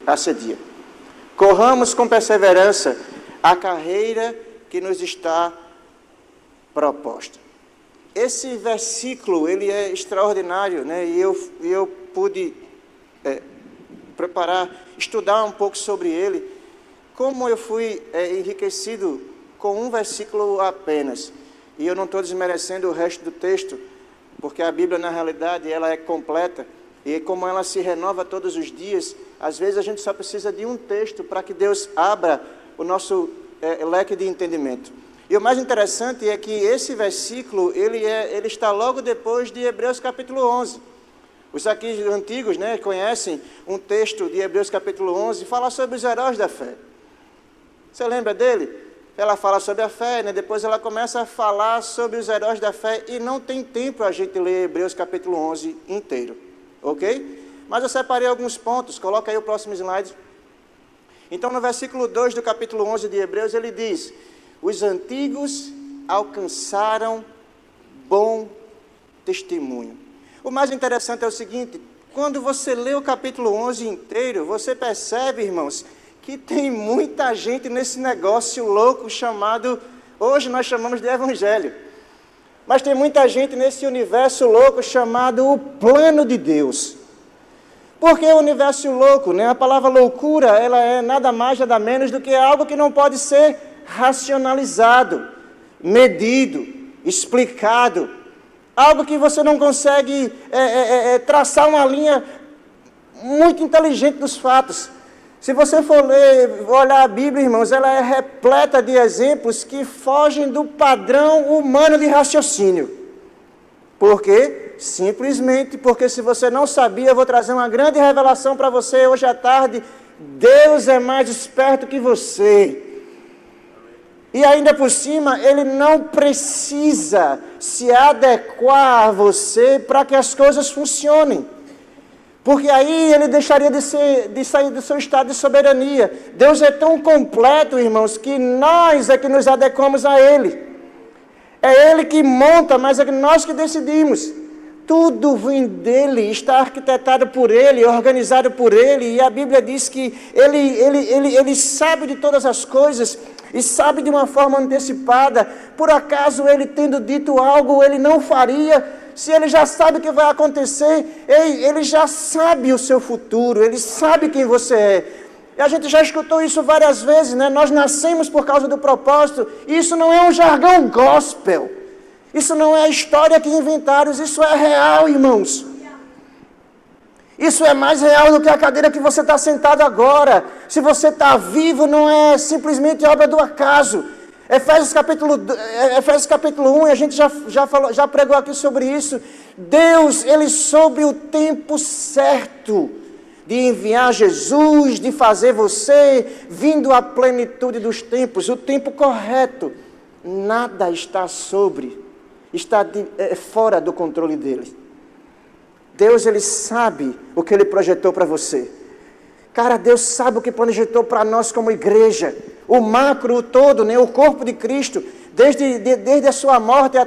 assedia. Corramos com perseverança a carreira que nos está proposta. Esse versículo, ele é extraordinário, né? E eu pude estudar um pouco sobre ele. Como eu fui enriquecido com um versículo apenas. E eu não estou desmerecendo o resto do texto, porque a Bíblia, na realidade, ela é completa. E como ela se renova todos os dias, às vezes a gente só precisa de um texto para que Deus abra o nosso leque de entendimento. E o mais interessante é que esse versículo, ele está logo depois de Hebreus capítulo 11. Os aqui antigos, né, conhecem um texto de Hebreus capítulo 11, fala sobre os heróis da fé. Você lembra dele? Ela fala sobre a fé, né? Depois ela começa a falar sobre os heróis da fé, e não tem tempo a gente ler Hebreus capítulo 11 inteiro, ok? Mas eu separei alguns pontos, coloca aí o próximo slide. Então, no versículo 2 do capítulo 11 de Hebreus, ele diz: os antigos alcançaram bom testemunho. O mais interessante é o seguinte: quando você lê o capítulo 11 inteiro, você percebe, irmãos, que tem muita gente nesse negócio louco chamado, hoje nós chamamos de evangelho. Mas tem muita gente nesse universo louco chamado o plano de Deus. Por que o universo louco, né? A palavra loucura, ela é nada mais, nada menos do que algo que não pode ser racionalizado, medido, explicado. Algo que você não consegue traçar uma linha muito inteligente dos fatos. Se você for olhar a Bíblia, irmãos, ela é repleta de exemplos que fogem do padrão humano de raciocínio. Por quê? Simplesmente porque, se você não sabia, eu vou trazer uma grande revelação para você hoje à tarde. Deus é mais esperto que você. E ainda por cima, Ele não precisa se adequar a você para que as coisas funcionem. Porque aí Ele deixaria de sair do seu estado de soberania. Deus é tão completo, irmãos, que nós é que nos adequamos a Ele. É Ele que monta, mas é nós que decidimos. Tudo vem dEle, está arquitetado por Ele, organizado por Ele. E a Bíblia diz que Ele sabe de todas as coisas e sabe de uma forma antecipada. Por acaso Ele, tendo dito algo, Ele não faria? Se Ele já sabe o que vai acontecer, Ele já sabe o seu futuro, Ele sabe quem você é. E a gente já escutou isso várias vezes, né? Nós nascemos por causa do propósito. E isso não é um jargão gospel. Isso não é história que inventaram, isso é real, irmãos. Isso é mais real do que a cadeira que você está sentado agora. Se você está vivo, não é simplesmente obra do acaso. Efésios capítulo 1, a gente já pregou aqui sobre isso. Deus, Ele soube o tempo certo de enviar Jesus, de fazer você, vindo à plenitude dos tempos, o tempo correto. Nada está fora do controle dEle. Deus, Ele sabe o que Ele projetou para você. Cara, Deus sabe o que projetou para nós como igreja. O macro, o todo, né? O corpo de Cristo, desde a sua morte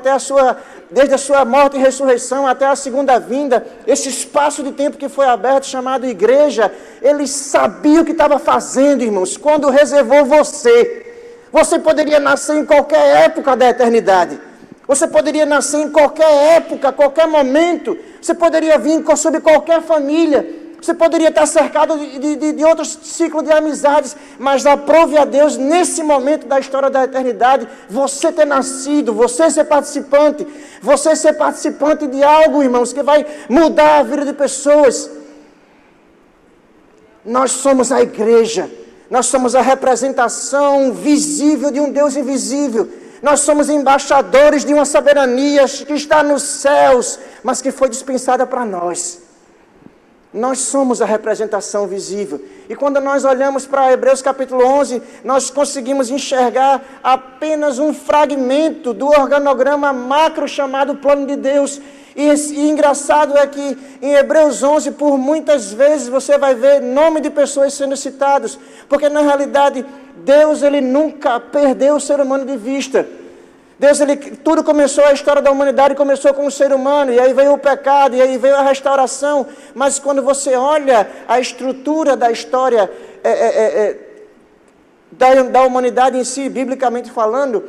desde a sua morte e ressurreição até a segunda vinda, esse espaço de tempo que foi aberto, chamado igreja, Ele sabia o que estava fazendo, irmãos, quando reservou você. Você poderia nascer em qualquer época da eternidade. Você poderia nascer em qualquer época, qualquer momento. Você poderia vir sobre qualquer família. Você poderia estar cercado de outros ciclos de amizades. Mas aprove a Deus, nesse momento da história da eternidade, você ter nascido, você ser participante. Você ser participante de algo, irmãos, que vai mudar a vida de pessoas. Nós somos a igreja. Nós somos a representação visível de um Deus invisível. Nós somos embaixadores de uma soberania que está nos céus, mas que foi dispensada para nós. Nós somos a representação visível. E quando nós olhamos para Hebreus capítulo 11, nós conseguimos enxergar apenas um fragmento do organograma macro chamado plano de Deus. E engraçado é que em Hebreus 11, por muitas vezes você vai ver nome de pessoas sendo citados. Porque na realidade, Deus, Ele nunca perdeu o ser humano de vista. Tudo começou, a história da humanidade começou com o ser humano, e aí veio o pecado, e aí veio a restauração. Mas quando você olha a estrutura da história da humanidade em si, biblicamente falando,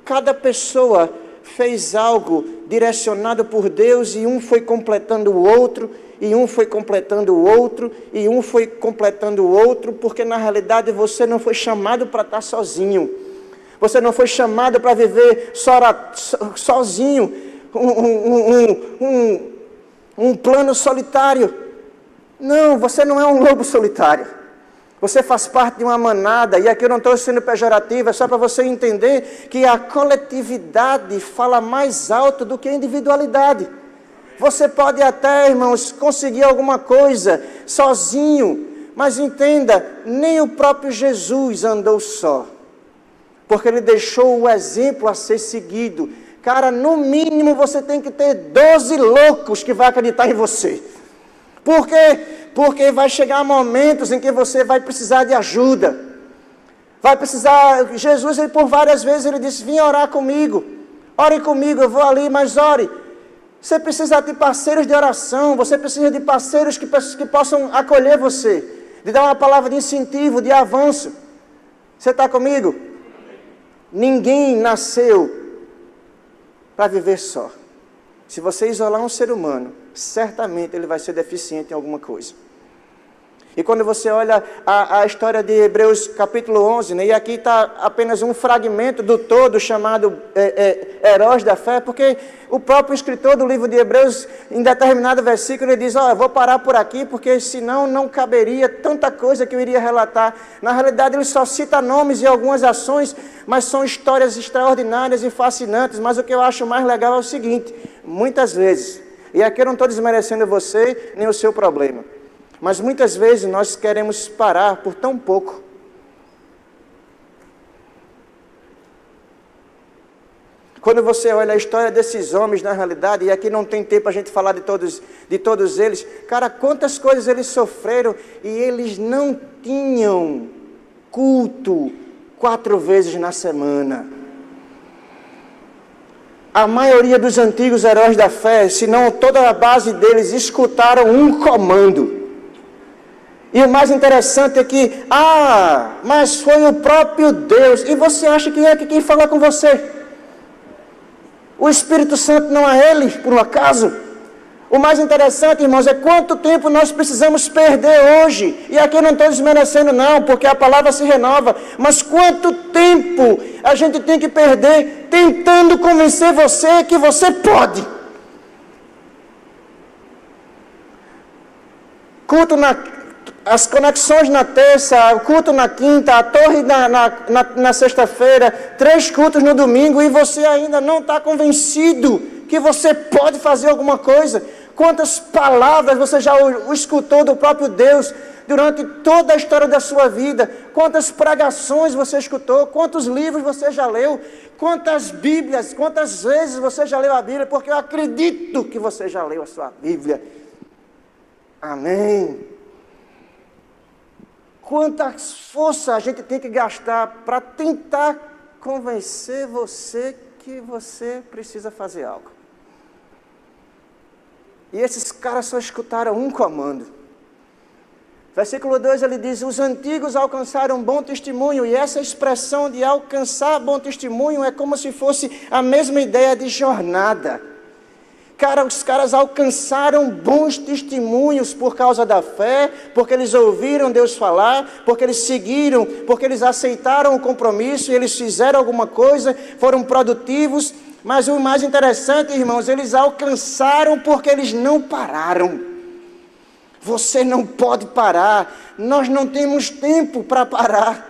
cada pessoa fez algo direcionado por Deus, e um foi completando o outro, e um foi completando o outro, e um foi completando o outro, porque na realidade você não foi chamado para estar sozinho. Você não foi chamado para viver sozinho, um plano solitário. Não, você não é um lobo solitário. Você faz parte de uma manada, e aqui eu não estou sendo pejorativo, é só para você entender que a coletividade fala mais alto do que a individualidade. Você pode até, irmãos, conseguir alguma coisa sozinho, mas entenda, nem o próprio Jesus andou só. Porque ele deixou o exemplo a ser seguido. Cara, no mínimo você tem que ter 12 loucos que vão acreditar em você. Por quê? Porque vai chegar momentos em que você vai precisar de ajuda. Vai precisar... Jesus, ele, por várias vezes, ele disse, vem orar comigo. Ore comigo, eu vou ali, mas ore. Você precisa de parceiros de oração. Você precisa de parceiros que possam acolher você. De dar uma palavra de incentivo, de avanço. Você está comigo? Ninguém nasceu para viver só. Se você isolar um ser humano, certamente ele vai ser deficiente em alguma coisa. E quando você olha a história de Hebreus capítulo 11, né, e aqui está apenas um fragmento do todo chamado Heróis da Fé, porque o próprio escritor do livro de Hebreus, em determinado versículo, ele diz, eu vou parar por aqui, porque senão não caberia tanta coisa que eu iria relatar. Na realidade, ele só cita nomes e algumas ações, mas são histórias extraordinárias e fascinantes. Mas o que eu acho mais legal é o seguinte, muitas vezes, e aqui eu não estou desmerecendo você, nem o seu problema, mas muitas vezes nós queremos parar por tão pouco. Quando você olha a história desses homens, na realidade, e aqui não tem tempo a gente falar de todos eles, cara, quantas coisas eles sofreram, e eles não tinham culto 4 vezes na semana. A maioria dos antigos heróis da fé, se não toda a base deles, escutaram um comando. E o mais interessante é que, mas foi o próprio Deus. E você acha que é quem fala com você? O Espírito Santo não é Ele, por um acaso? O mais interessante, irmãos, é quanto tempo nós precisamos perder hoje. E aqui eu não estou desmerecendo não, porque a palavra se renova. Mas quanto tempo a gente tem que perder tentando convencer você que você pode. As conexões na terça, o culto na quinta, a torre na sexta-feira, 3 cultos no domingo, e você ainda não está convencido que você pode fazer alguma coisa. Quantas palavras você já escutou do próprio Deus durante toda a história da sua vida? Quantas pregações você escutou? Quantos livros você já leu? Quantas Bíblias, quantas vezes você já leu a Bíblia? Porque eu acredito que você já leu a sua Bíblia. Amém. Quanta força a gente tem que gastar para tentar convencer você que você precisa fazer algo. E esses caras só escutaram um comando. Versículo 2 ele diz, os antigos alcançaram bom testemunho, e essa expressão de alcançar bom testemunho é como se fosse a mesma ideia de jornada. Cara, os caras alcançaram bons testemunhos por causa da fé, porque eles ouviram Deus falar, porque eles seguiram, porque eles aceitaram o compromisso, e eles fizeram alguma coisa, foram produtivos. Mas o mais interessante, irmãos, eles alcançaram porque eles não pararam. Você não pode parar, nós não temos tempo para parar.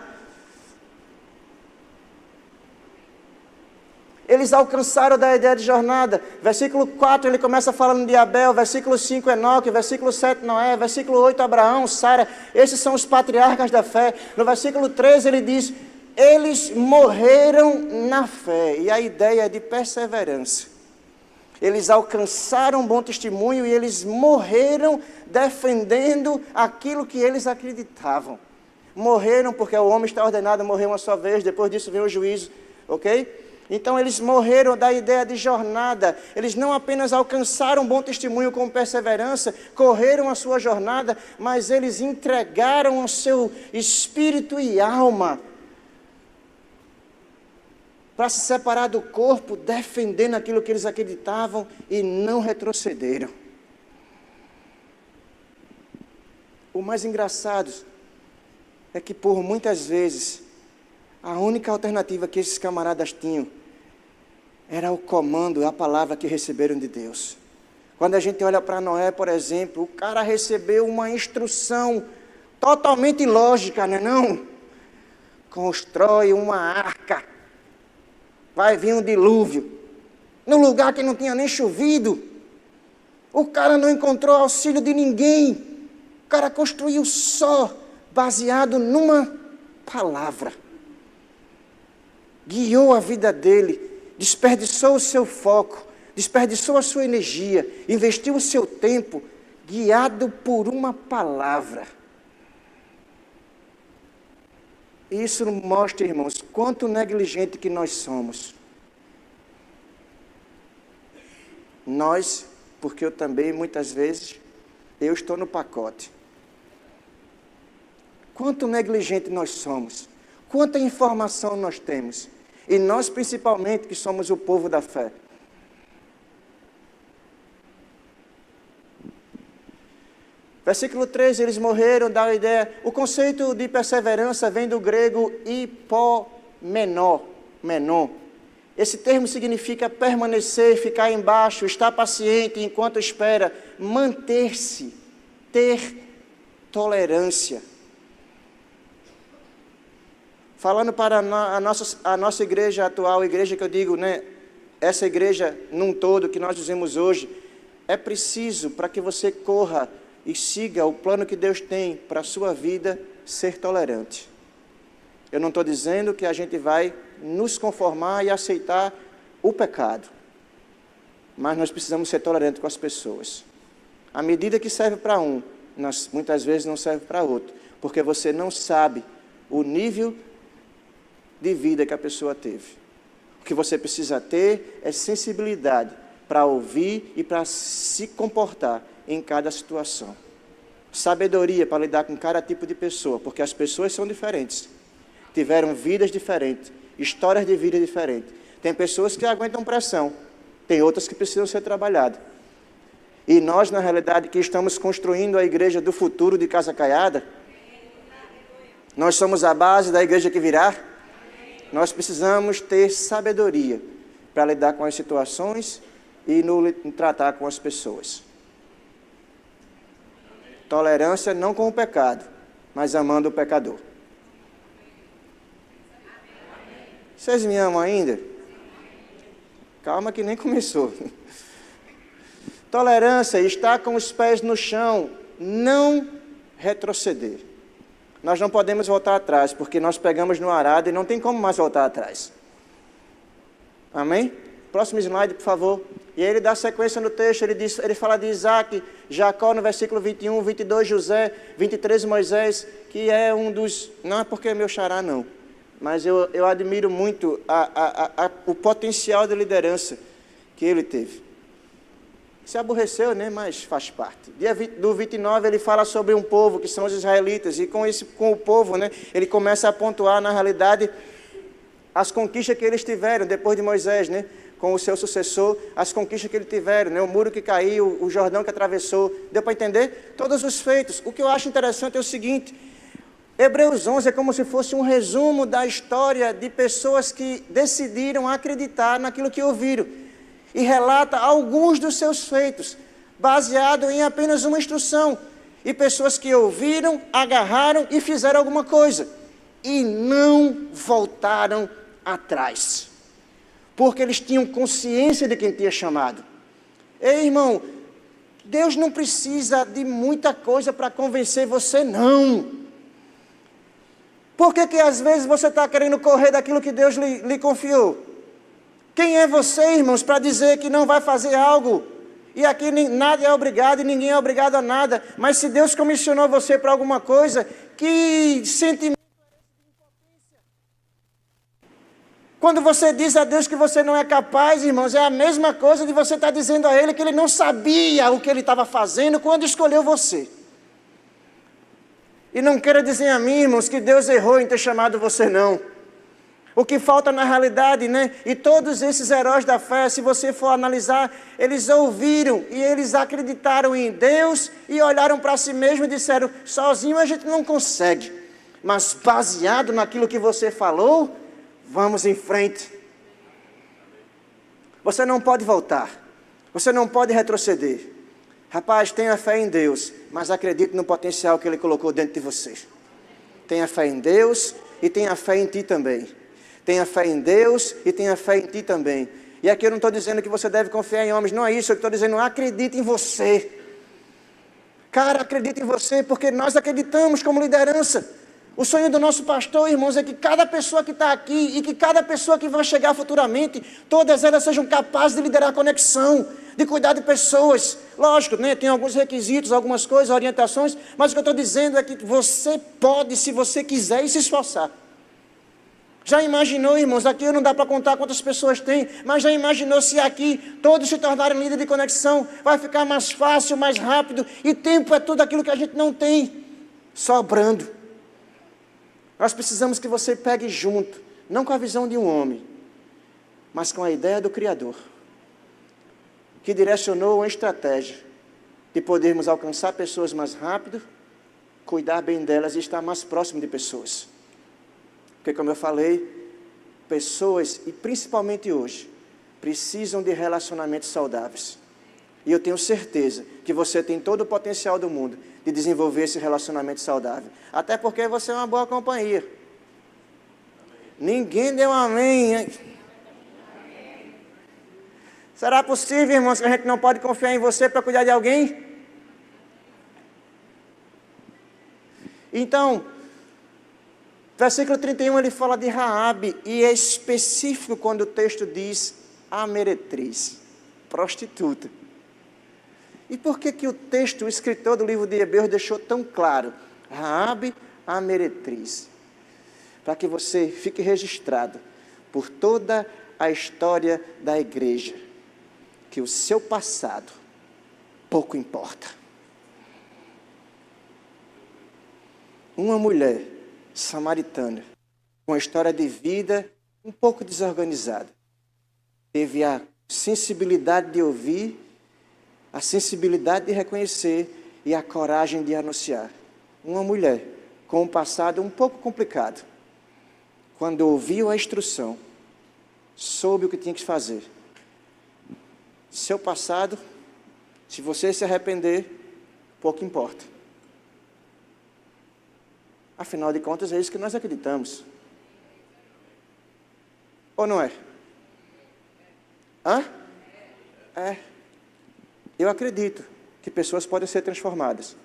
Eles alcançaram da ideia de jornada. Versículo 4, ele começa falando de Abel. Versículo 5, Enoque. Versículo 7, Noé. Versículo 8, Abraão, Sara. Esses são os patriarcas da fé. No versículo 13, ele diz, eles morreram na fé. E a ideia é de perseverança. Eles alcançaram bom testemunho e eles morreram defendendo aquilo que eles acreditavam. Morreram porque o homem está ordenado a morrer uma só vez. Depois disso vem o juízo. Ok? Então eles morreram da ideia de jornada. Eles não apenas alcançaram um bom testemunho com perseverança, correram a sua jornada, mas eles entregaram o seu espírito e alma para se separar do corpo, defendendo aquilo que eles acreditavam e não retrocederam. O mais engraçado é que por muitas vezes a única alternativa que esses camaradas tinham era o comando, a palavra que receberam de Deus. Quando a gente olha para Noé, por exemplo, o cara recebeu uma instrução totalmente ilógica, não é não? Constrói uma arca, vai vir um dilúvio, no lugar que não tinha nem chovido. O cara não encontrou auxílio de ninguém, o cara construiu só, baseado numa palavra. Guiou a vida dele, desperdiçou o seu foco, desperdiçou a sua energia, investiu o seu tempo, guiado por uma palavra. Isso mostra, irmãos, quanto negligente que nós somos. Nós, porque eu também, muitas vezes, eu estou no pacote. Quanto negligente nós somos, quanta informação nós temos. E nós, principalmente, que somos o povo da fé. Versículo 13, eles morreram, dá a ideia. O conceito de perseverança vem do grego hipomenon. Esse termo significa permanecer, ficar embaixo, estar paciente enquanto espera, manter-se, ter tolerância. Falando para a nossa igreja atual, igreja que eu digo, né, essa igreja num todo que nós dizemos hoje, é preciso para que você corra e siga o plano que Deus tem para a sua vida, ser tolerante. Eu não estou dizendo que a gente vai nos conformar e aceitar o pecado, mas nós precisamos ser tolerantes com as pessoas. A medida que serve para um, muitas vezes não serve para outro, porque você não sabe o nível de vida que a pessoa teve. O que você precisa ter é sensibilidade para ouvir e para se comportar em cada situação. Sabedoria para lidar com cada tipo de pessoa, porque as pessoas são diferentes. Tiveram vidas diferentes, histórias de vida diferentes. Tem pessoas que aguentam pressão, tem outras que precisam ser trabalhadas. E nós, na realidade, que estamos construindo a igreja do futuro de Casa Caiada, nós somos a base da igreja que virá. Nós precisamos ter sabedoria para lidar com as situações e tratar com as pessoas. Tolerância não com o pecado, mas amando o pecador. Vocês me amam ainda? Calma que nem começou. Tolerância, estar com os pés no chão, não retroceder. Nós não podemos voltar atrás, porque nós pegamos no arado e não tem como mais voltar atrás. Amém? Próximo slide, por favor. E ele dá sequência no texto, ele fala de Isaac, Jacó no versículo 21, 22 José, 23 Moisés, que é um dos... Não é porque é meu xará, não. Mas eu admiro muito o potencial de liderança que ele teve. Se aborreceu, né? Mas faz parte. Do 29 ele fala sobre um povo, que são os israelitas, e com o povo, né, ele começa a pontuar, na realidade, as conquistas que eles tiveram depois de Moisés, né, com o seu sucessor, as conquistas que eles tiveram, né, o muro que caiu, o Jordão que atravessou. Deu para entender? Todos os feitos. O que eu acho interessante é o seguinte: Hebreus 11 é como se fosse um resumo da história de pessoas que decidiram acreditar naquilo que ouviram. E relata alguns dos seus feitos, baseado em apenas uma instrução. E pessoas que ouviram, agarraram e fizeram alguma coisa. E não voltaram atrás. Porque eles tinham consciência de quem tinha chamado. Ei, irmão, Deus não precisa de muita coisa para convencer você, não. Por que às vezes você está querendo correr daquilo que Deus lhe confiou? Quem é você, irmãos, para dizer que não vai fazer algo? E aqui nada é obrigado e ninguém é obrigado a nada. Mas se Deus comissionou você para alguma coisa, que sentimento é esse de impotência? Quando você diz a Deus que você não é capaz, irmãos, é a mesma coisa de você estar dizendo a Ele que Ele não sabia o que Ele estava fazendo quando escolheu você. E não queira dizer a mim, irmãos, que Deus errou em ter chamado você, não. O que falta na realidade, né? E todos esses heróis da fé, se você for analisar, eles ouviram e eles acreditaram em Deus e olharam para si mesmos e disseram, sozinho a gente não consegue, mas baseado naquilo que você falou, vamos em frente. Você não pode voltar, você não pode retroceder. Rapaz, tenha fé em Deus, mas acredite no potencial que Ele colocou dentro de você. Tenha fé em Deus e tenha fé em ti também. Tenha fé em Deus e tenha fé em ti também. E aqui eu não estou dizendo que você deve confiar em homens, não é isso. Eu estou dizendo, acredite em você. Cara, acredite em você, porque nós acreditamos como liderança. O sonho do nosso pastor, irmãos, é que cada pessoa que está aqui e que cada pessoa que vai chegar futuramente, todas elas sejam capazes de liderar a conexão, de cuidar de pessoas. Lógico, né? Tem alguns requisitos, algumas coisas, orientações, mas o que eu estou dizendo é que você pode, se você quiser, e se esforçar. Já imaginou, irmãos, aqui não dá para contar quantas pessoas tem, mas já imaginou se aqui todos se tornarem líderes de conexão, vai ficar mais fácil, mais rápido, e tempo é tudo aquilo que a gente não tem, sobrando. Nós precisamos que você pegue junto, não com a visão de um homem, mas com a ideia do Criador, que direcionou uma estratégia de podermos alcançar pessoas mais rápido, cuidar bem delas e estar mais próximo de pessoas. Porque, como eu falei, pessoas, e principalmente hoje, precisam de relacionamentos saudáveis. E eu tenho certeza que você tem todo o potencial do mundo de desenvolver esse relacionamento saudável. Até porque você é uma boa companhia. Ninguém deu amém, hein? Será possível, irmãos, que a gente não pode confiar em você para cuidar de alguém? Então, versículo 31, ele fala de Raabe, e é específico quando o texto diz a meretriz, prostituta. E por que o texto, o escritor do livro de Hebreus deixou tão claro? Raabe, a meretriz. Para que você fique registrado por toda a história da igreja, que o seu passado pouco importa. Uma mulher samaritana, com a história de vida um pouco desorganizada, teve a sensibilidade de ouvir, a sensibilidade de reconhecer e a coragem de anunciar. Uma mulher com um passado um pouco complicado, quando ouviu a instrução, soube o que tinha que fazer. Seu passado, se você se arrepender, pouco importa. Afinal de contas, é isso que nós acreditamos. Ou não é? Hã? É. Eu acredito que pessoas podem ser transformadas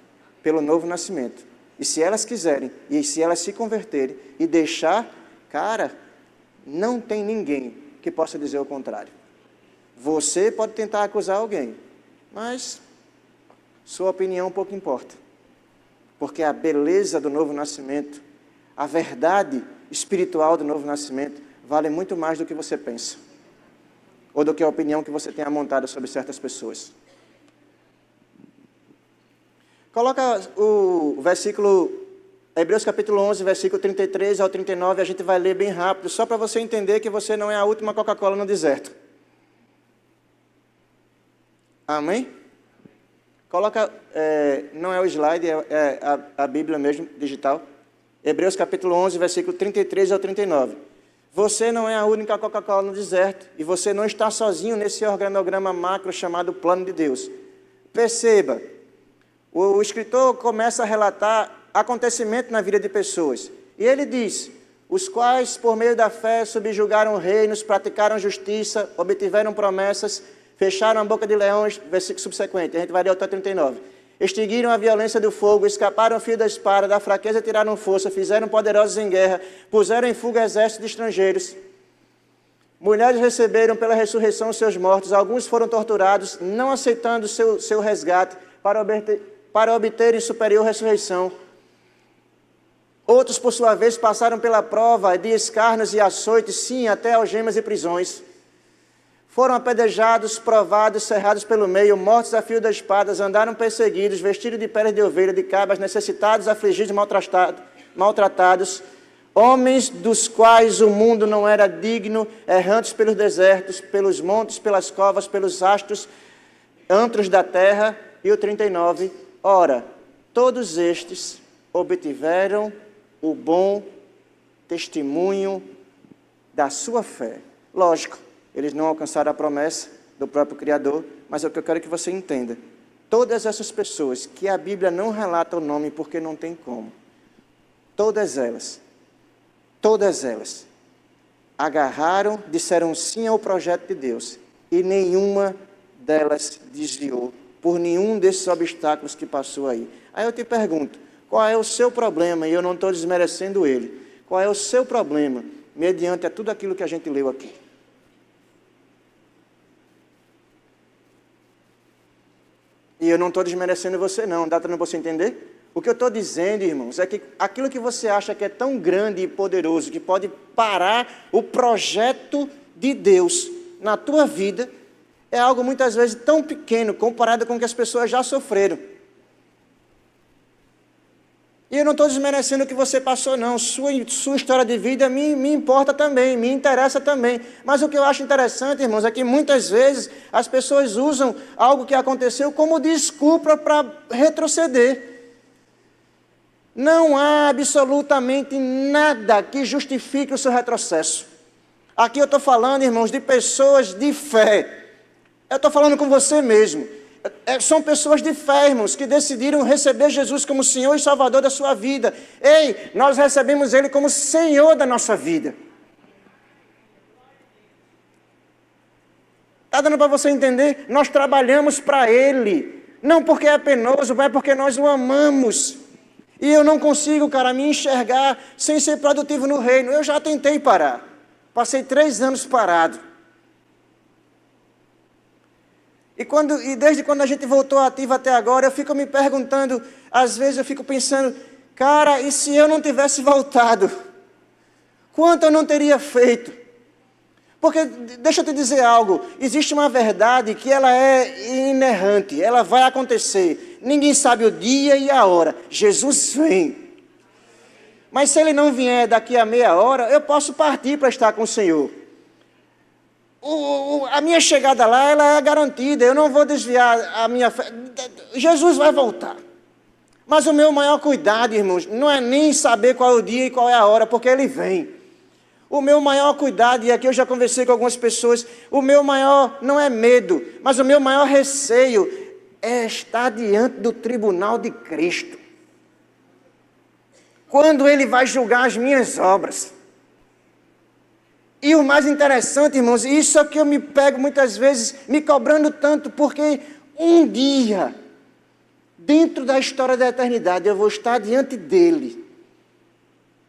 pelo novo nascimento. E se elas quiserem, e se elas se converterem e deixar, cara, não tem ninguém que possa dizer o contrário. Você pode tentar acusar alguém, mas sua opinião pouco importa. Porque a beleza do novo nascimento, a verdade espiritual do novo nascimento, vale muito mais do que você pensa. Ou do que a opinião que você tenha montada sobre certas pessoas. Coloca o versículo, Hebreus capítulo 11, versículo 33 ao 39, a gente vai ler bem rápido, só para você entender que você não é a última Coca-Cola no deserto. Amém? Coloca, não é o slide, é a Bíblia mesmo, digital. Hebreus capítulo 11, versículo 33 ao 39. Você não é a única Coca-Cola no deserto, e você não está sozinho nesse organograma macro chamado plano de Deus. Perceba, o escritor começa a relatar acontecimento na vida de pessoas. E ele diz, os quais por meio da fé subjugaram reinos, praticaram justiça, obtiveram promessas, fecharam a boca de leões, versículo subsequente, a gente vai ler até 39. Extinguiram a violência do fogo, escaparam o fio da espada, da fraqueza tiraram força, fizeram poderosos em guerra, puseram em fuga exércitos de estrangeiros. Mulheres receberam pela ressurreição os seus mortos, alguns foram torturados, não aceitando seu resgate para obterem superior ressurreição. Outros, por sua vez, passaram pela prova de escárnios e açoites, sim, até algemas e prisões. Foram apedrejados, provados, cerrados pelo meio, mortos a fio das espadas, andaram perseguidos, vestidos de peles de ovelha, de cabras, necessitados, afligidos e maltratados, homens dos quais o mundo não era digno, errantes pelos desertos, pelos montes, pelas covas, pelos astros, antros da terra. E o 39, ora, todos estes obtiveram o bom testemunho da sua fé. Lógico, eles não alcançaram a promessa do próprio Criador, mas é o que eu quero que você entenda. Todas essas pessoas que a Bíblia não relata o nome porque não tem como, todas elas, agarraram, disseram sim ao projeto de Deus, e nenhuma delas desviou por nenhum desses obstáculos que passou aí. Aí eu te pergunto, qual é o seu problema? E eu não estou desmerecendo ele. Qual é o seu problema, mediante a tudo aquilo que a gente leu aqui? E eu não estou desmerecendo você não, dá para você entender? O que eu estou dizendo, irmãos, é que aquilo que você acha que é tão grande e poderoso, que pode parar o projeto de Deus na tua vida, é algo muitas vezes tão pequeno, comparado com o que as pessoas já sofreram. E eu não estou desmerecendo o que você passou, não. Sua história de vida me importa também, me interessa também. Mas o que eu acho interessante, irmãos, é que muitas vezes as pessoas usam algo que aconteceu como desculpa para retroceder. Não há absolutamente nada que justifique o seu retrocesso. Aqui eu estou falando, irmãos, de pessoas de fé. Eu estou falando com você mesmo. São pessoas de fé, irmãos, que decidiram receber Jesus como Senhor e Salvador da sua vida. Ei, nós recebemos Ele como Senhor da nossa vida. Está dando para você entender? Nós trabalhamos para Ele. Não porque é penoso, mas porque nós o amamos. E eu não consigo, cara, me enxergar sem ser produtivo no reino. Eu já tentei parar. Passei 3 anos parado. E desde quando a gente voltou ativo até agora, eu fico me perguntando, às vezes eu fico pensando, cara, e se eu não tivesse voltado? Quanto eu não teria feito? Porque, deixa eu te dizer algo, existe uma verdade que ela é inerrante, ela vai acontecer. Ninguém sabe o dia e a hora. Jesus vem. Mas se Ele não vier daqui a meia hora, eu posso partir para estar com o Senhor. A minha chegada lá, ela é garantida, eu não vou desviar a minha fé. Jesus vai voltar. Mas o meu maior cuidado, irmãos, não é nem saber qual é o dia e qual é a hora, porque Ele vem. O meu maior cuidado, e aqui eu já conversei com algumas pessoas, o meu maior não é medo, mas o meu maior receio é estar diante do tribunal de Cristo. Quando Ele vai julgar as minhas obras. E o mais interessante, irmãos, isso é que eu me pego muitas vezes me cobrando tanto, porque um dia, dentro da história da eternidade, eu vou estar diante dele,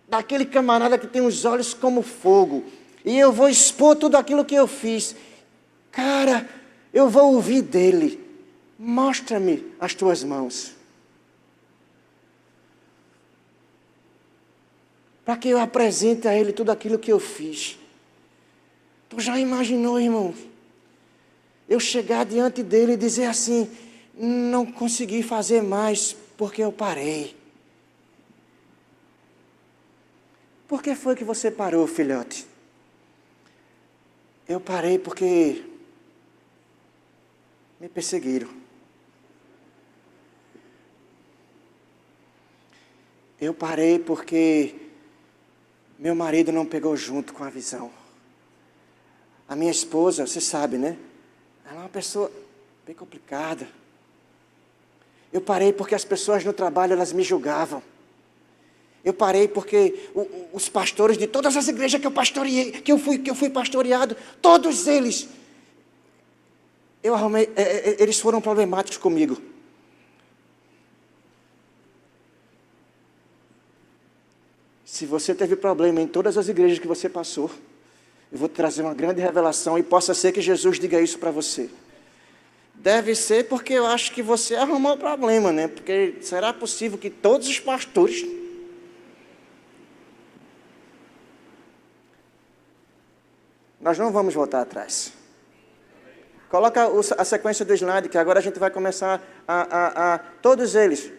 daquele camarada que tem os olhos como fogo, e eu vou expor tudo aquilo que eu fiz. Cara, eu vou ouvir dele, mostra-me as tuas mãos, para que eu apresente a ele tudo aquilo que eu fiz. Tu já imaginou, irmão? Eu chegar diante dele e dizer assim, não consegui fazer mais porque eu parei. Por que foi que você parou, filhote? Eu parei porque me perseguiram. Eu parei porque meu marido não pegou junto com a visão. A minha esposa, você sabe, né? Ela é uma pessoa bem complicada. Eu parei porque as pessoas no trabalho, elas me julgavam. Eu parei porque os pastores de todas as igrejas que eu pastoreei, que eu fui pastoreado, todos eles, eles foram problemáticos comigo. Se você teve problema em todas as igrejas que você passou, eu vou trazer uma grande revelação e possa ser que Jesus diga isso para você. Deve ser porque eu acho que você arrumou o problema, né? Porque será possível que todos os pastores nós não vamos voltar atrás. Coloca a sequência do slide, que agora a gente vai começar todos eles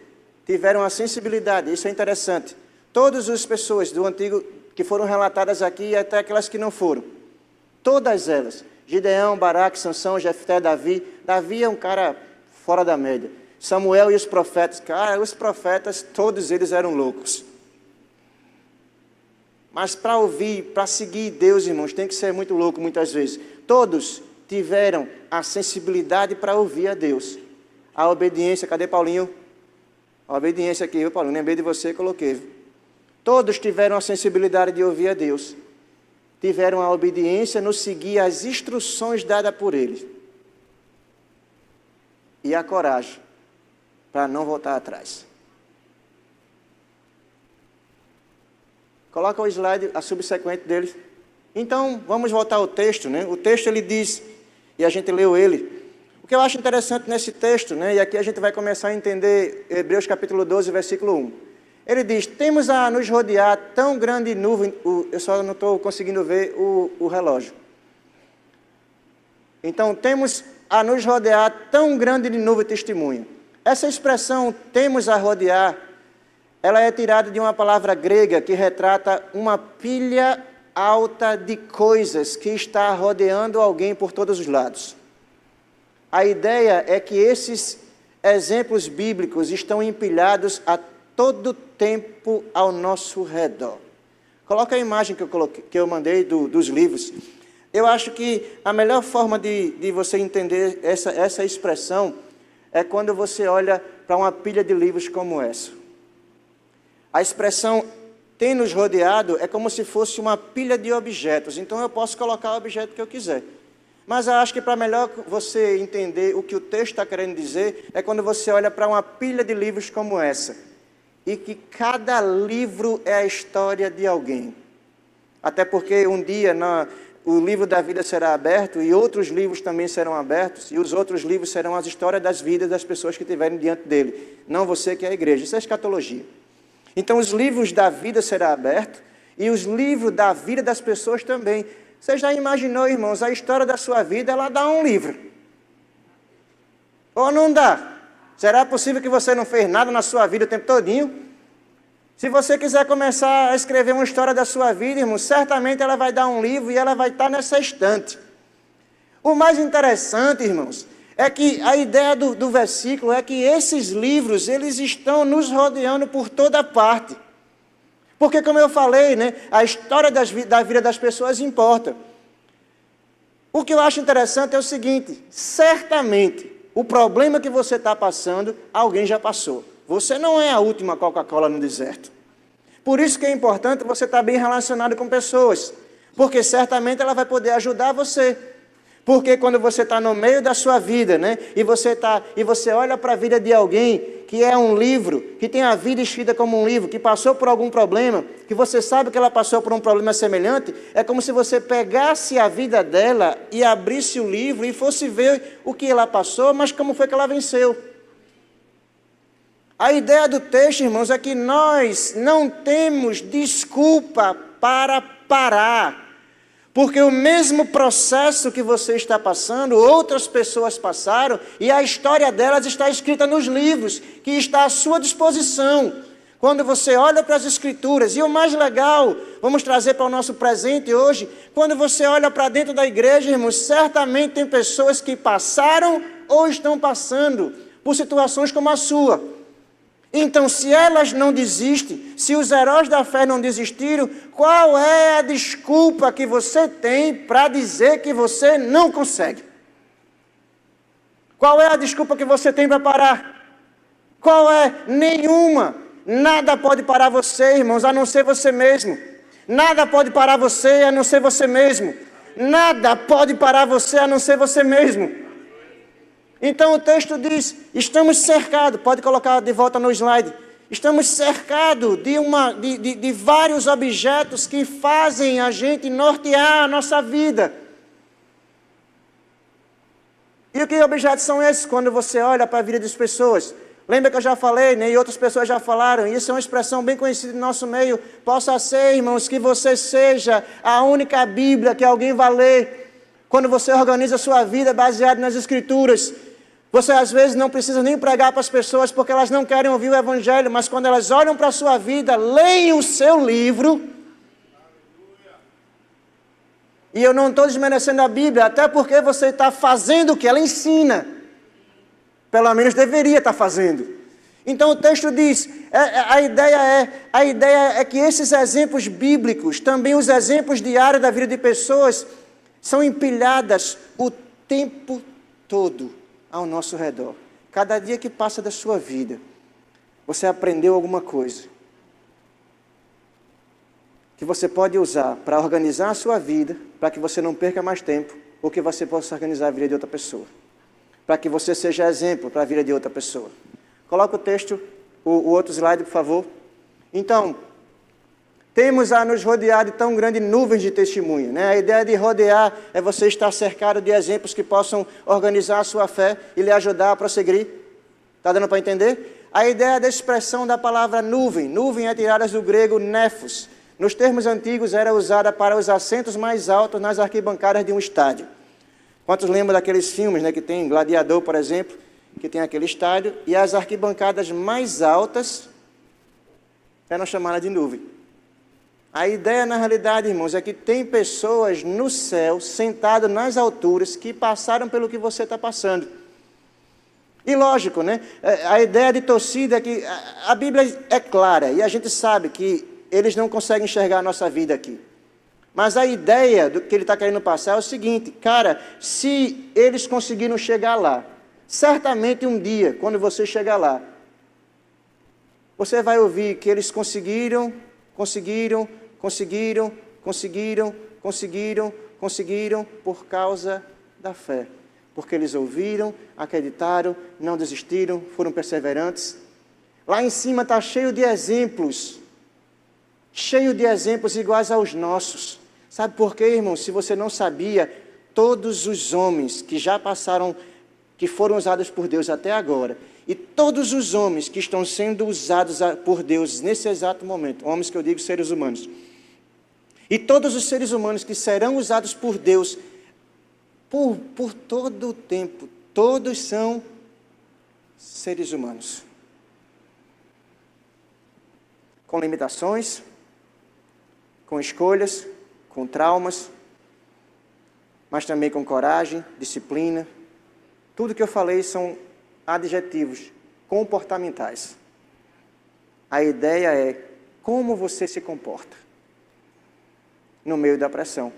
tiveram a sensibilidade, isso é interessante. Todas as pessoas do Antigo que foram relatadas aqui, e até aquelas que não foram. Todas elas. Gideão, Baraque, Sansão, Jefté, Davi. Davi é um cara fora da média. Samuel e os profetas. Cara, os profetas, todos eles eram loucos. Mas para ouvir, para seguir Deus, irmãos, tem que ser muito louco muitas vezes. Todos tiveram a sensibilidade para ouvir a Deus. A obediência, cadê Paulinho? A obediência aqui, viu, Paulinho? Lembrei de você, coloquei. Todos tiveram a sensibilidade de ouvir a Deus. Tiveram a obediência no seguir as instruções dadas por Ele. E a coragem para não voltar atrás. Coloca o slide, a subsequente deles. Então, vamos voltar ao texto, né? O texto, ele diz, e a gente leu ele. O que eu acho interessante nesse texto, né? E aqui a gente vai começar a entender Hebreus capítulo 12, versículo 1. Ele diz, temos a nos rodear tão grande nuvem, eu só não estou conseguindo ver o relógio. Então, temos a nos rodear tão grande de nuvem testemunha. Essa expressão, temos a rodear, ela é tirada de uma palavra grega que retrata uma pilha alta de coisas que está rodeando alguém por todos os lados. A ideia é que esses exemplos bíblicos estão empilhados a todo tempo ao nosso redor. Coloca a imagem que eu mandei dos livros. Eu acho que a melhor forma de você entender essa expressão é quando você olha para uma pilha de livros como essa. A expressão tem nos rodeado é como se fosse uma pilha de objetos. Então eu posso colocar o objeto que eu quiser. Mas eu acho que para melhor você entender o que o texto está querendo dizer, é quando você olha para uma pilha de livros como essa. E que cada livro é a história de alguém. Até porque um dia o livro da vida será aberto e outros livros também serão abertos. E os outros livros serão as histórias das vidas das pessoas que estiverem diante dele. Não você que é a igreja. Isso é escatologia. Então os livros da vida serão abertos e os livros da vida das pessoas também. Você já imaginou, irmãos, a história da sua vida, ela dá um livro. Ou não dá? Será possível que você não fez nada na sua vida o tempo todinho? Se você quiser começar a escrever uma história da sua vida, irmão, certamente ela vai dar um livro e ela vai estar nessa estante. O mais interessante, irmãos, é que a ideia do versículo é que esses livros, eles estão nos rodeando por toda parte. Porque, como eu falei, né, a história da vida das pessoas importa. O que eu acho interessante é o seguinte, certamente, o problema que você está passando, alguém já passou. Você não é a última Coca-Cola no deserto. Por isso que é importante você estar bem relacionado com pessoas. Porque certamente ela vai poder ajudar você. Porque quando você está no meio da sua vida, né? E você olha para a vida de alguém que é um livro, que tem a vida escrita como um livro, que passou por algum problema, que você sabe que ela passou por um problema semelhante, é como se você pegasse a vida dela e abrisse o livro e fosse ver o que ela passou, mas como foi que ela venceu. A ideia do texto, irmãos, é que nós não temos desculpa para parar. Porque o mesmo processo que você está passando, outras pessoas passaram, e a história delas está escrita nos livros, que está à sua disposição. Quando você olha para as Escrituras, e o mais legal, vamos trazer para o nosso presente hoje, quando você olha para dentro da igreja, irmãos, certamente tem pessoas que passaram ou estão passando por situações como a sua. Então, se elas não desistem, se os heróis da fé não desistiram, qual é a desculpa que você tem para dizer que você não consegue? Qual é a desculpa que você tem para parar? Qual é? Nenhuma. Nada pode parar você, irmãos, a não ser você mesmo. Nada pode parar você a não ser você mesmo. Nada pode parar você a não ser você mesmo. Então o texto diz, estamos cercados, pode colocar de volta no slide, estamos cercados de vários objetos que fazem a gente nortear a nossa vida. E que objetos são esses quando você olha para a vida das pessoas? Lembra que eu já falei, né, e outras pessoas já falaram, isso é uma expressão bem conhecida no nosso meio. Possa ser, irmãos, que você seja a única Bíblia que alguém vai ler. Quando você organiza a sua vida baseado nas Escrituras, você às vezes não precisa nem pregar para as pessoas porque elas não querem ouvir o Evangelho, mas quando elas olham para a sua vida, leem o seu livro. E eu não estou desmerecendo a Bíblia, até porque você está fazendo o que ela ensina. Pelo menos deveria estar fazendo. Então o texto diz, a ideia é que esses exemplos bíblicos, também os exemplos diários da vida de pessoas, são empilhadas o tempo todo ao nosso redor. Cada dia que passa da sua vida, você aprendeu alguma coisa que você pode usar para organizar a sua vida, para que você não perca mais tempo, ou que você possa organizar a vida de outra pessoa. Para que você seja exemplo para a vida de outra pessoa. Coloca o texto, o outro slide, por favor. Então, temos a nos rodear de tão grande nuvem de testemunha, né? A ideia de rodear é você estar cercado de exemplos que possam organizar a sua fé e lhe ajudar a prosseguir. Está dando para entender? A ideia da expressão da palavra nuvem. Nuvem é tirada do grego nefos. Nos termos antigos era usada para os assentos mais altos nas arquibancadas de um estádio. Quantos lembram daqueles filmes, né, que tem Gladiador, por exemplo, que tem aquele estádio, e as arquibancadas mais altas eram chamadas de nuvem. A ideia, na realidade, irmãos, é que tem pessoas no céu, sentadas nas alturas, que passaram pelo que você está passando. E lógico, né, a ideia de torcida é que a Bíblia é clara, e a gente sabe que eles não conseguem enxergar a nossa vida aqui. Mas a ideia do que ele está querendo passar é o seguinte, cara, se eles conseguiram chegar lá, certamente um dia, quando você chegar lá, você vai ouvir que eles conseguiram por causa da fé. Porque eles ouviram, acreditaram, não desistiram, foram perseverantes. Lá em cima está cheio de exemplos iguais aos nossos. Sabe por quê, irmão? Se você não sabia, todos os homens que já passaram, que foram usados por Deus até agora, e todos os homens que estão sendo usados por Deus nesse exato momento, homens que eu digo seres humanos, e todos os seres humanos que serão usados por Deus por todo o tempo, todos são seres humanos. Com limitações, com escolhas, com traumas, mas também com coragem, disciplina. Tudo que eu falei são adjetivos comportamentais. A ideia é como você se comporta no meio da pressão.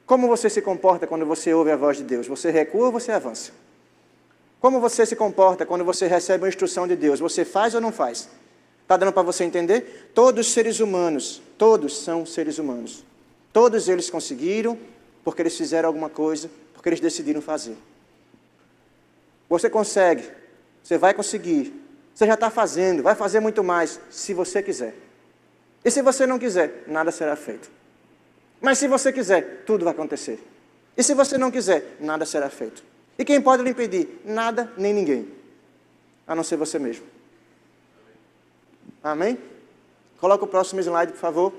Como você se comporta quando você ouve a voz de Deus? Você recua ou você avança? Como você se comporta quando você recebe uma instrução de Deus? Você faz ou não faz? Está dando para você entender? Todos os seres humanos, todos são seres humanos. Todos eles conseguiram porque eles fizeram alguma coisa, porque eles decidiram fazer. Você consegue, você vai conseguir, você já está fazendo, vai fazer muito mais, se você quiser. E se você não quiser, nada será feito. Mas se você quiser, tudo vai acontecer. E se você não quiser, nada será feito. E quem pode lhe impedir? Nada, nem ninguém. A não ser você mesmo. Amém? Coloca o próximo slide, por favor.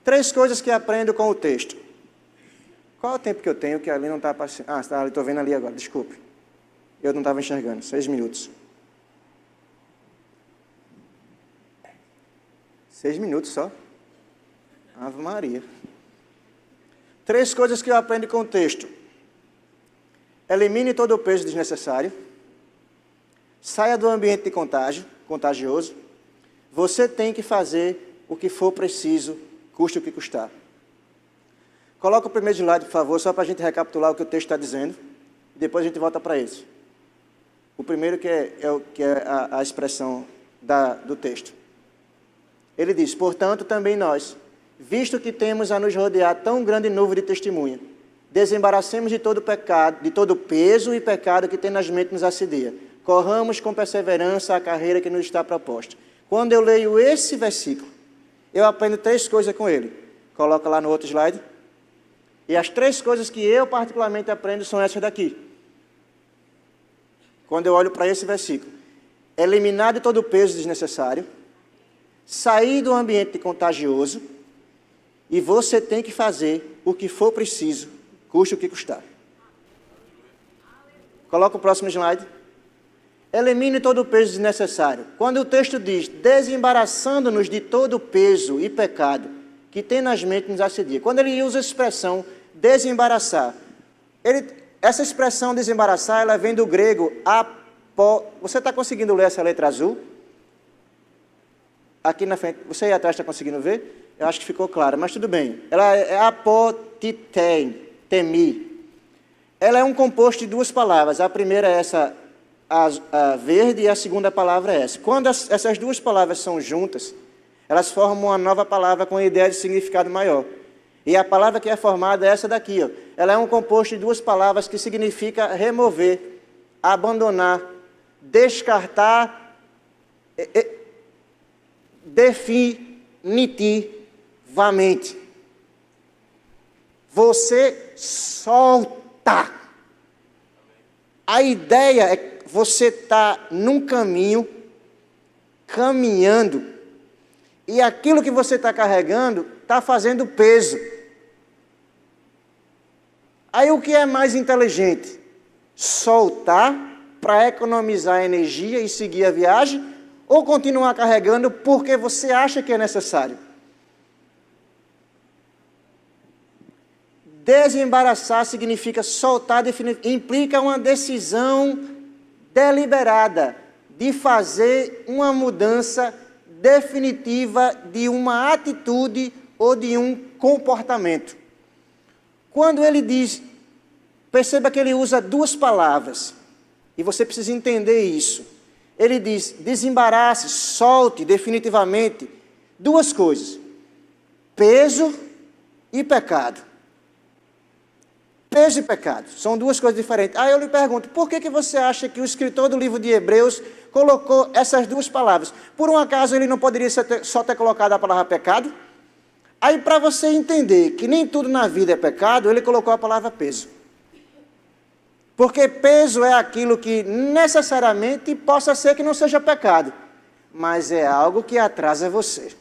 3 coisas que aprendo com o texto. Qual é o tempo que eu tenho que ali não está aparecendo? Ah, estou vendo ali agora, desculpe. Eu não estava enxergando. 6 minutos. 6 minutos só? Ave Maria. 3 coisas que eu aprendo com o texto. Elimine todo o peso desnecessário. Saia do ambiente de contagioso. Você tem que fazer o que for preciso, custe o que custar. Coloca o primeiro slide, por favor, só para a gente recapitular o que o texto está dizendo. E depois a gente volta para esse. O primeiro que é a expressão do texto. Ele diz, portanto, também nós, visto que temos a nos rodear tão grande nuvem de testemunha, desembaraçemos de todo pecado, de todo peso e pecado que tenazmente nos assedia. Corramos com perseverança a carreira que nos está proposta. Quando eu leio esse versículo, eu aprendo 3 coisas com ele. Coloca lá no outro slide. E as 3 coisas que eu particularmente aprendo são essas daqui. Quando eu olho para esse versículo. eliminar de todo o peso desnecessário, sair do ambiente contagioso, e você tem que fazer o que for preciso, custe o que custar. Coloca o próximo slide. Elimine todo o peso desnecessário. Quando o texto diz, desembaraçando-nos de todo o peso e pecado que tem nas mentes nos assedia. Quando ele usa a expressão desembaraçar, essa expressão desembaraçar, ela vem do grego apó. Você está conseguindo ler essa letra azul? Aqui na frente, você aí atrás está conseguindo ver? Eu acho que ficou claro, mas tudo bem. Ela é apotitei, temi. Ela é um composto de duas palavras. A primeira é essa, a verde, e a segunda palavra é essa. Quando essas duas palavras são juntas, elas formam uma nova palavra com ideia de significado maior. E a palavra que é formada é essa daqui, ó. Ela é um composto de duas palavras que significa remover, abandonar, descartar, definitivamente. Você solta. A ideia é que você está num caminho, caminhando, e aquilo que você está carregando está fazendo peso. Aí o que é mais inteligente? Soltar para economizar energia e seguir a viagem, ou continuar carregando porque você acha que é necessário? Desembaraçar significa soltar, implica uma decisão deliberada de fazer uma mudança definitiva de uma atitude ou de um comportamento. Quando ele diz, perceba que ele usa duas palavras, e você precisa entender isso. Ele diz, desembarace, solte definitivamente, duas coisas, peso e pecado. Peso e pecado, são duas coisas diferentes. Aí eu lhe pergunto, por que você acha que o escritor do livro de Hebreus colocou essas duas palavras? Por um acaso ele não poderia só ter colocado a palavra pecado? Aí para você entender que nem tudo na vida é pecado, ele colocou a palavra peso. Porque peso é aquilo que necessariamente possa ser que não seja pecado, mas é algo que atrasa você.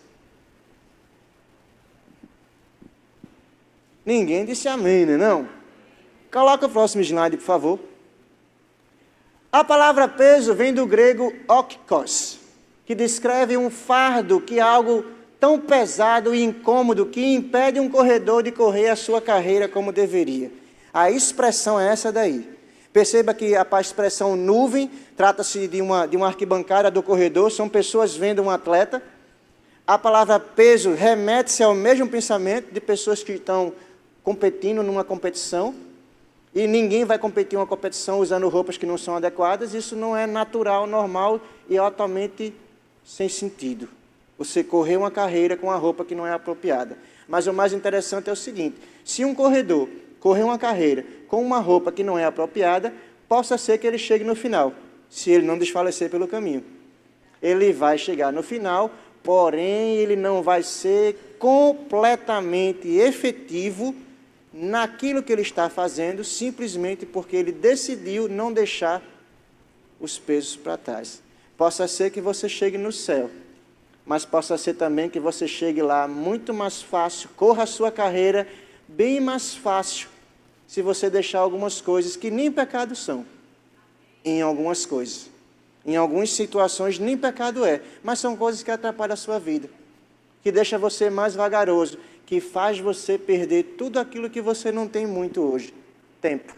Ninguém disse amém, né, não? Coloca o próximo slide, por favor. A palavra peso vem do grego oikos, que descreve um fardo, que é algo tão pesado e incômodo que impede um corredor de correr a sua carreira como deveria. A expressão é essa daí. Perceba que a expressão nuvem trata-se de uma arquibancada do corredor, são pessoas vendo um atleta. A palavra peso remete-se ao mesmo pensamento de pessoas que estão competindo numa competição, e ninguém vai competir em uma competição usando roupas que não são adequadas. Isso não é natural, normal e altamente sem sentido. Você correr uma carreira com uma roupa que não é apropriada. Mas o mais interessante é o seguinte, se um corredor correr uma carreira com uma roupa que não é apropriada, possa ser que ele chegue no final, se ele não desfalecer pelo caminho. Ele vai chegar no final, porém ele não vai ser completamente efetivo naquilo que ele está fazendo, simplesmente porque ele decidiu não deixar os pesos para trás. Possa ser que você chegue no céu, mas possa ser também que você chegue lá muito mais fácil, corra a sua carreira bem mais fácil, se você deixar algumas coisas que nem pecado são, em algumas coisas. Em algumas situações nem pecado é, mas são coisas que atrapalham a sua vida, que deixa você mais vagaroso, que faz você perder tudo aquilo que você não tem muito hoje, tempo.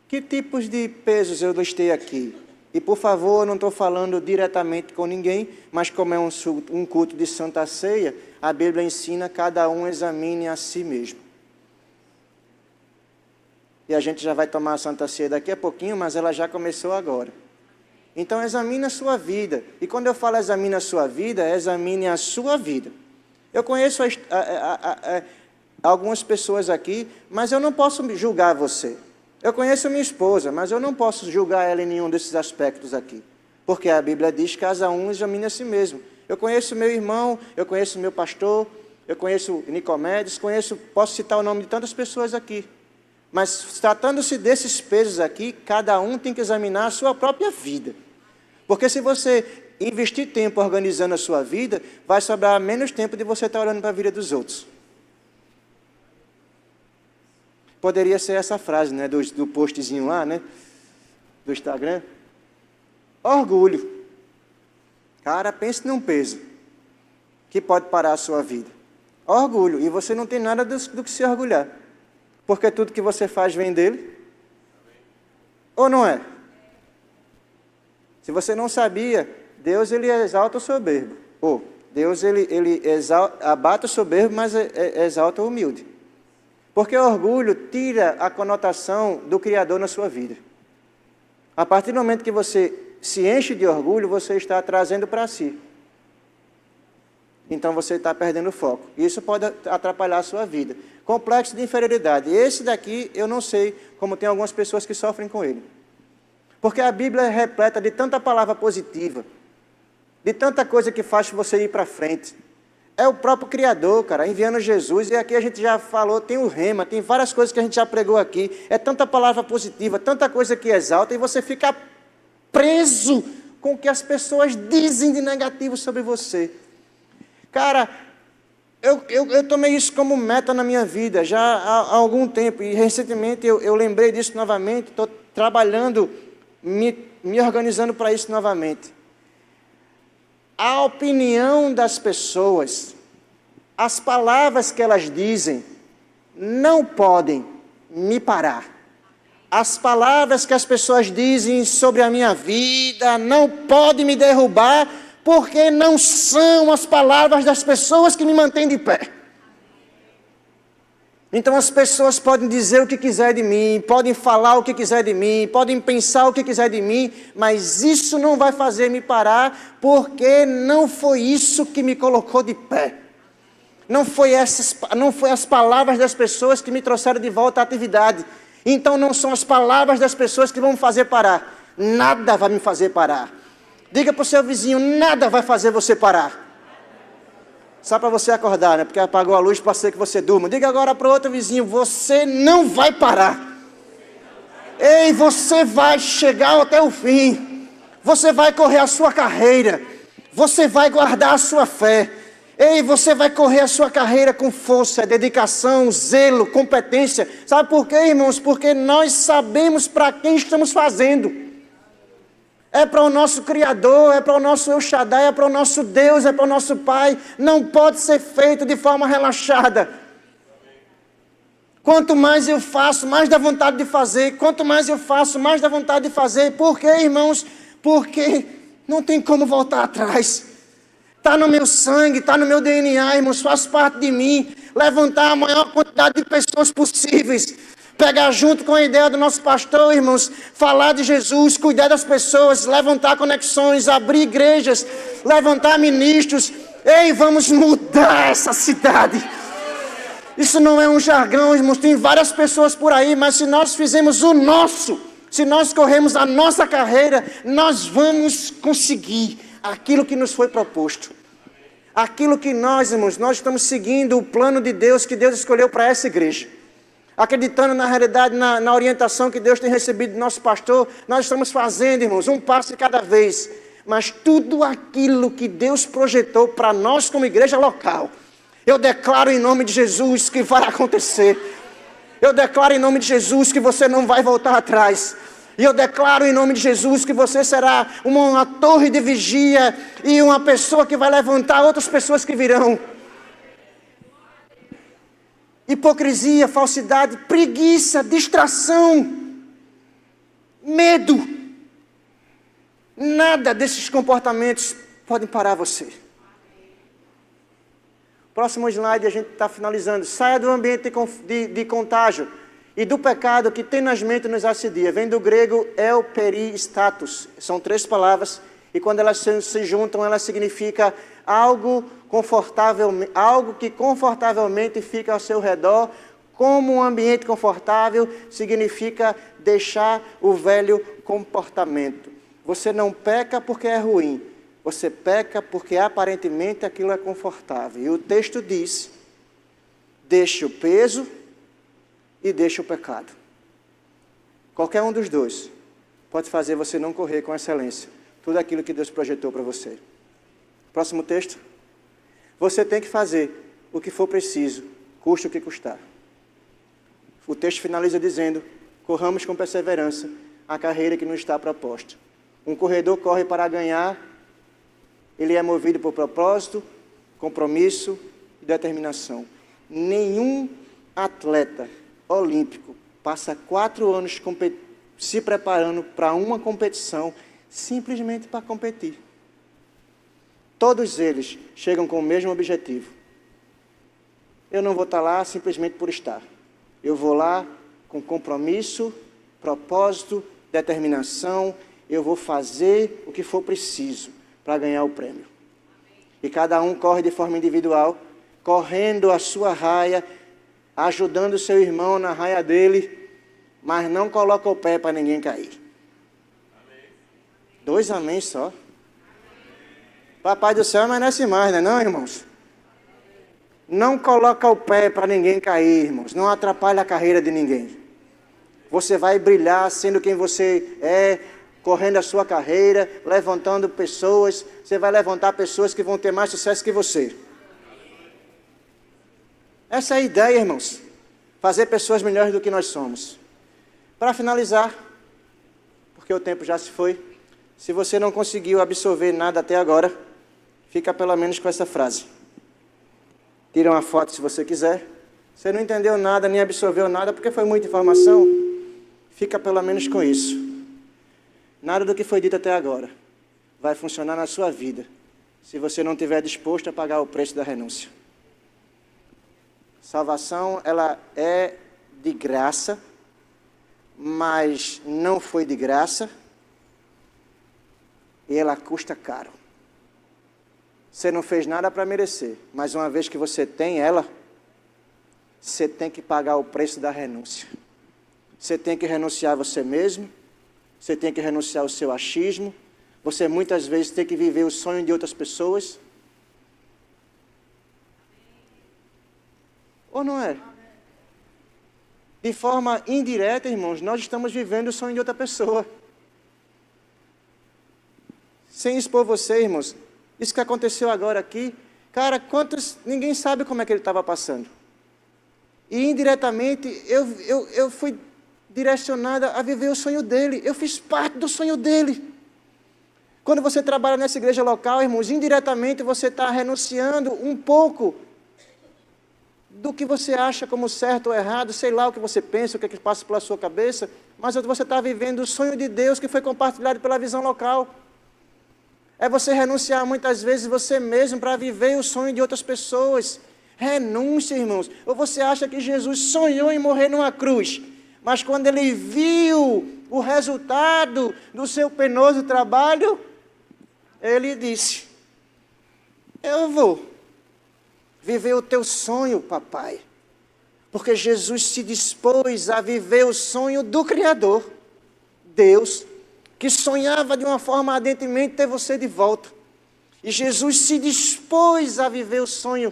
Que tipos de pesos eu listei aqui? E, por favor, eu não estou falando diretamente com ninguém, mas como é um culto de Santa Ceia, a Bíblia ensina cada um examine a si mesmo. E a gente já vai tomar a Santa Ceia daqui a pouquinho, mas ela já começou agora. Então, examine a sua vida. E quando eu falo examine a sua vida, examine a sua vida. Eu conheço algumas pessoas aqui, mas eu não posso julgar você. Eu conheço minha esposa, mas eu não posso julgar ela em nenhum desses aspectos aqui. Porque a Bíblia diz que cada um examine a si mesmo. Eu conheço meu irmão, eu conheço meu pastor, eu conheço Nicomedes, posso citar o nome de tantas pessoas aqui. Mas tratando-se desses pesos aqui, cada um tem que examinar a sua própria vida. Porque se você investir tempo organizando a sua vida, vai sobrar menos tempo de você estar olhando para a vida dos outros. Poderia ser essa frase, né, do postzinho lá, né, do Instagram. Orgulho. Cara, pense num peso que pode parar a sua vida. Orgulho. E você não tem nada do que se orgulhar. Porque tudo que você faz vem dele. Ou não é? Se você não sabia, Deus ele exalta o soberbo. Deus ele abate o soberbo, mas exalta o humilde. Porque o orgulho tira a conotação do Criador na sua vida. A partir do momento que você se enche de orgulho, você está trazendo para si. Então você está perdendo o foco. Isso pode atrapalhar a sua vida. Complexo de inferioridade. Esse daqui, eu não sei como tem algumas pessoas que sofrem com ele. Porque a Bíblia é repleta de tanta palavra positiva, de tanta coisa que faz você ir para frente. É o próprio Criador, cara, enviando Jesus. E aqui a gente já falou, tem o rema, tem várias coisas que a gente já pregou aqui. É tanta palavra positiva, tanta coisa que exalta, e você fica preso com o que as pessoas dizem de negativo sobre você. Cara, eu tomei isso como meta na minha vida já há algum tempo. E recentemente eu lembrei disso novamente. Estou trabalhando, me organizando para isso novamente. A opinião das pessoas, as palavras que elas dizem, não podem me parar. As palavras que as pessoas dizem sobre a minha vida não podem me derrubar, porque não são as palavras das pessoas que me mantêm de pé. Então as pessoas podem dizer o que quiser de mim, podem falar o que quiser de mim, podem pensar o que quiser de mim, mas isso não vai fazer me parar, porque não foi isso que me colocou de pé. Não foi as palavras das pessoas que me trouxeram de volta à atividade. Então não são as palavras das pessoas que vão me fazer parar. Nada vai me fazer parar. Diga para o seu vizinho, nada vai fazer você parar. Só para você acordar, né? Porque apagou a luz, pode ser que você durma. Diga agora para o outro vizinho, você não vai parar. Ei, você vai chegar até o fim. Você vai correr a sua carreira. Você vai guardar a sua fé. Ei, você vai correr a sua carreira com força, dedicação, zelo, competência. Sabe por quê, irmãos? Porque nós sabemos para quem estamos fazendo. É para o nosso Criador, é para o nosso El Shaddai, é para o nosso Deus, é para o nosso Pai. Não pode ser feito de forma relaxada. Quanto mais eu faço, mais dá vontade de fazer. Quanto mais eu faço, mais dá vontade de fazer. Por quê, irmãos? Porque não tem como voltar atrás. Está no meu sangue, está no meu DNA, irmãos, faz parte de mim. Levantar a maior quantidade de pessoas possíveis. Pegar junto com a ideia do nosso pastor, irmãos, falar de Jesus, cuidar das pessoas, levantar conexões, abrir igrejas, levantar ministros. Ei, vamos mudar essa cidade. Isso não é um jargão, irmãos, tem várias pessoas por aí, mas se nós fizermos o nosso, se nós corremos a nossa carreira, nós vamos conseguir aquilo que nos foi proposto. Aquilo que nós, irmãos, nós estamos seguindo o plano de Deus que Deus escolheu para essa igreja. Acreditando na realidade, na orientação que Deus tem recebido do nosso pastor, nós estamos fazendo, irmãos, um passo de cada vez. Mas tudo aquilo que Deus projetou para nós como igreja local, eu declaro em nome de Jesus que vai acontecer. Eu declaro em nome de Jesus que você não vai voltar atrás. E eu declaro em nome de Jesus que você será uma torre de vigia e uma pessoa que vai levantar outras pessoas que virão. Hipocrisia, falsidade, preguiça, distração, medo. Nada desses comportamentos podem parar você. Próximo slide, a gente está finalizando. Saia do ambiente de contágio e do pecado que tenazmente nos assedia. Vem do grego elperistatos. São 3 palavras e quando elas se juntam, elas significam algo que confortavelmente fica ao seu redor. Como um ambiente confortável significa deixar o velho comportamento. Você não peca porque é ruim. Você peca porque aparentemente aquilo é confortável. E o texto diz, deixe o peso e deixe o pecado. Qualquer um dos dois pode fazer você não correr com excelência tudo aquilo que Deus projetou para você. Próximo texto. Você tem que fazer o que for preciso, custe o que custar. O texto finaliza dizendo: corramos com perseverança a carreira que nos está proposta. Um corredor corre para ganhar, ele é movido por propósito, compromisso e determinação. Nenhum atleta olímpico passa 4 anos se preparando para uma competição simplesmente para competir. Todos eles chegam com o mesmo objetivo. Eu não vou estar lá simplesmente por estar. Eu vou lá com compromisso, propósito, determinação. Eu vou fazer o que for preciso para ganhar o prêmio. E cada um corre de forma individual, correndo a sua raia, ajudando o seu irmão na raia dele, mas não coloca o pé para ninguém cair. Amém. 2 amém só. Papai do céu merece mais, não, irmãos? Não coloca o pé para ninguém cair, irmãos. Não atrapalha a carreira de ninguém. Você vai brilhar sendo quem você é, correndo a sua carreira, levantando pessoas. Você vai levantar pessoas que vão ter mais sucesso que você. Essa é a ideia, irmãos. Fazer pessoas melhores do que nós somos. Para finalizar, porque o tempo já se foi, se você não conseguiu absorver nada até agora, fica pelo menos com essa frase. Tira uma foto se você quiser. Você não entendeu nada, nem absorveu nada, porque foi muita informação. Fica pelo menos com isso. Nada do que foi dito até agora vai funcionar na sua vida, se você não estiver disposto a pagar o preço da renúncia. Salvação, ela é de graça, mas não foi de graça, e ela custa caro. Você não fez nada para merecer, mas uma vez que você tem ela, você tem que pagar o preço da renúncia. Você tem que renunciar a você mesmo, você tem que renunciar ao seu achismo, você muitas vezes tem que viver o sonho de outras pessoas. Ou não é? De forma indireta, irmãos, nós estamos vivendo o sonho de outra pessoa. Sem expor você, irmãos, isso que aconteceu agora aqui, cara, ninguém sabe como é que ele estava passando. E indiretamente, eu fui direcionada a viver o sonho dele. Eu fiz parte do sonho dele. Quando você trabalha nessa igreja local, irmãos, indiretamente você está renunciando um pouco do que você acha como certo ou errado, sei lá o que você pensa, o que passa pela sua cabeça, mas você está vivendo o sonho de Deus que foi compartilhado pela visão local. É você renunciar muitas vezes você mesmo para viver o sonho de outras pessoas. Renúncia, irmãos. Ou você acha que Jesus sonhou em morrer numa cruz, mas quando ele viu o resultado do seu penoso trabalho, ele disse: eu vou viver o teu sonho, papai. Porque Jesus se dispôs a viver o sonho do Criador, Deus, que sonhava de uma forma ardentemente ter você de volta. E Jesus se dispôs a viver o sonho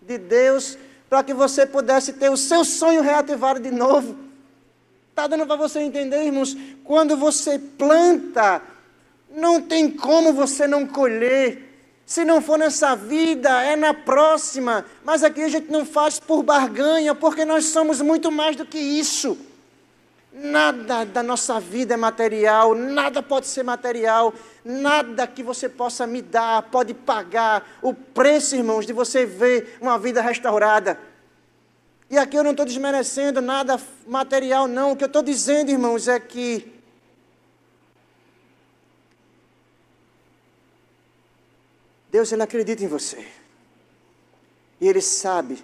de Deus para que você pudesse ter o seu sonho reativado de novo. Está dando para você entender, irmãos? Quando você planta, não tem como você não colher. Se não for nessa vida, é na próxima. Mas aqui a gente não faz por barganha, porque nós somos muito mais do que isso. Nada da nossa vida é material, nada pode ser material, nada que você possa me dar pode pagar o preço, irmãos, de você ver uma vida restaurada. E aqui eu não estou desmerecendo nada material, não. O que eu estou dizendo, irmãos, é que Deus, Ele acredita em você. E Ele sabia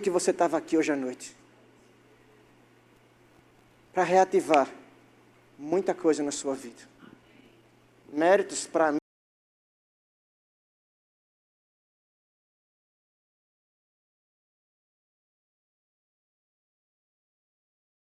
que você estava aqui hoje à noite para reativar muita coisa na sua vida. Méritos para mim.